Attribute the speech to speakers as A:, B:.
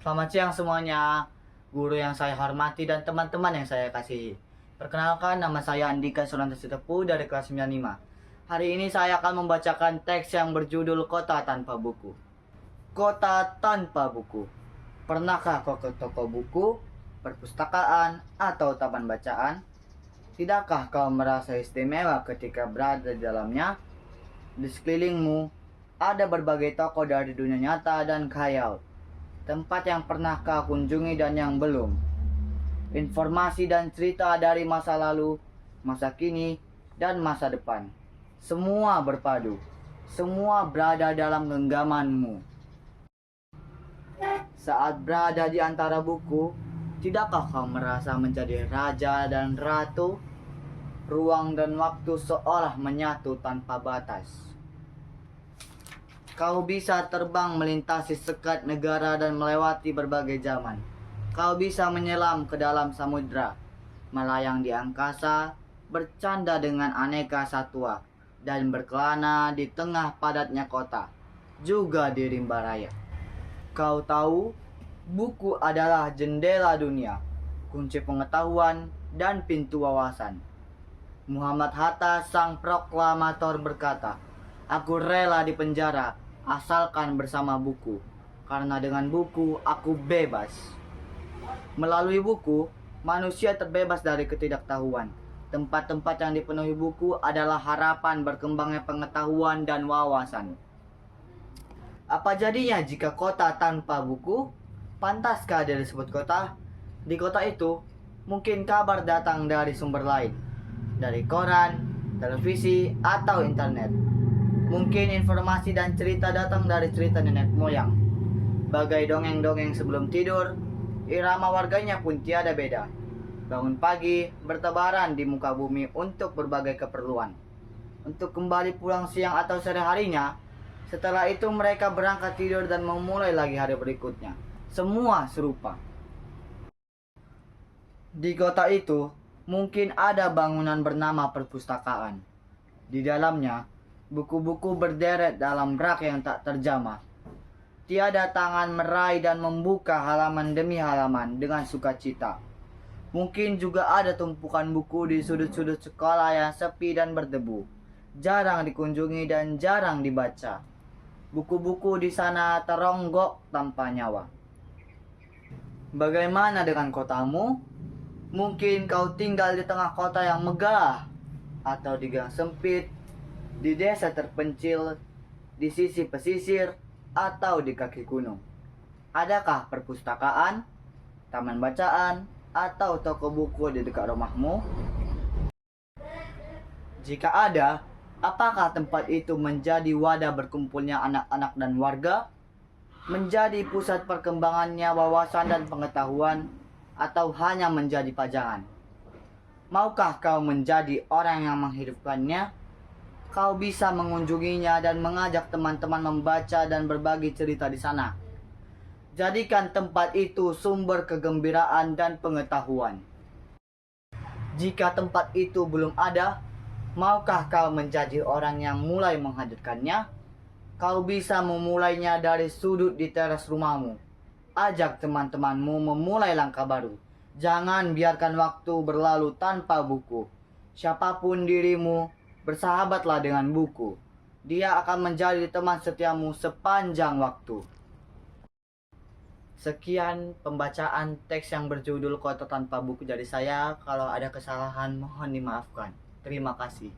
A: Selamat siang semuanya, guru yang saya hormati dan teman-teman yang saya kasihi. Perkenalkan, nama saya Andika Suranta Sitepu dari kelas 95. Hari ini saya akan membacakan teks yang berjudul Kota Tanpa Buku. Kota tanpa buku. Pernahkah kau ke toko buku, perpustakaan, atau taman bacaan? Tidakkah kau merasa istimewa ketika berada di dalamnya? Di sekelilingmu ada berbagai toko dari dunia nyata dan khayal. Tempat yang pernah kau kunjungi dan yang belum. Informasi dan cerita dari masa lalu, masa kini, dan masa depan. Semua berpadu. Semua berada dalam genggamanmu. Saat berada di antara buku, tidakkah kau merasa menjadi raja dan ratu? Ruang dan waktu seolah menyatu tanpa batas. Kau bisa terbang melintasi sekat negara dan melewati berbagai zaman. Kau bisa menyelam ke dalam samudra, melayang di angkasa, bercanda dengan aneka satwa, dan berkelana di tengah padatnya kota, juga di rimba raya. Kau tahu, buku adalah jendela dunia, kunci pengetahuan, dan pintu wawasan. Muhammad Hatta, sang proklamator, berkata, "Aku rela di penjara, asalkan bersama buku, karena dengan buku aku bebas." Melalui buku, manusia terbebas dari ketidaktahuan. Tempat-tempat yang dipenuhi buku adalah harapan berkembangnya pengetahuan dan wawasan. Apa jadinya jika kota tanpa buku? Pantaskah dia disebut kota? Di kota itu, mungkin kabar datang dari sumber lain, dari koran, televisi, atau internet. Mungkin informasi dan cerita datang dari cerita nenek moyang. Bagai dongeng-dongeng sebelum tidur, irama warganya pun tiada beda. Bangun pagi, bertebaran di muka bumi untuk berbagai keperluan. Untuk kembali pulang siang atau sore harinya, setelah itu mereka berangkat tidur dan memulai lagi hari berikutnya. Semua serupa. Di kota itu, mungkin ada bangunan bernama perpustakaan. Di dalamnya, buku-buku berderet dalam rak yang tak terjamah. Tiada tangan meraih dan membuka halaman demi halaman dengan sukacita. Mungkin juga ada tumpukan buku di sudut-sudut sekolah yang sepi dan berdebu, jarang dikunjungi dan jarang dibaca. Buku-buku di sana teronggok tanpa nyawa. Bagaimana dengan kotamu? Mungkin kau tinggal di tengah kota yang megah, atau di gang sempit, di desa terpencil, di sisi pesisir, atau di kaki gunung. Adakah perpustakaan, taman bacaan, atau toko buku di dekat rumahmu? Jika ada, apakah tempat itu menjadi wadah berkumpulnya anak-anak dan warga? Menjadi pusat perkembangannya wawasan dan pengetahuan, atau hanya menjadi pajangan? Maukah kau menjadi orang yang menghidupkannya? Kau bisa mengunjunginya dan mengajak teman-teman membaca dan berbagi cerita di sana. Jadikan tempat itu sumber kegembiraan dan pengetahuan. Jika tempat itu belum ada, maukah kau menjadi orang yang mulai menghadirkannya? Kau bisa memulainya dari sudut di teras rumahmu. Ajak teman-temanmu memulai langkah baru. Jangan biarkan waktu berlalu tanpa buku. Siapapun dirimu, bersahabatlah dengan buku. Dia akan menjadi teman setiamu sepanjang waktu. Sekian pembacaan teks yang berjudul Kota Tanpa Buku dari saya. Kalau ada kesalahan mohon dimaafkan. Terima kasih.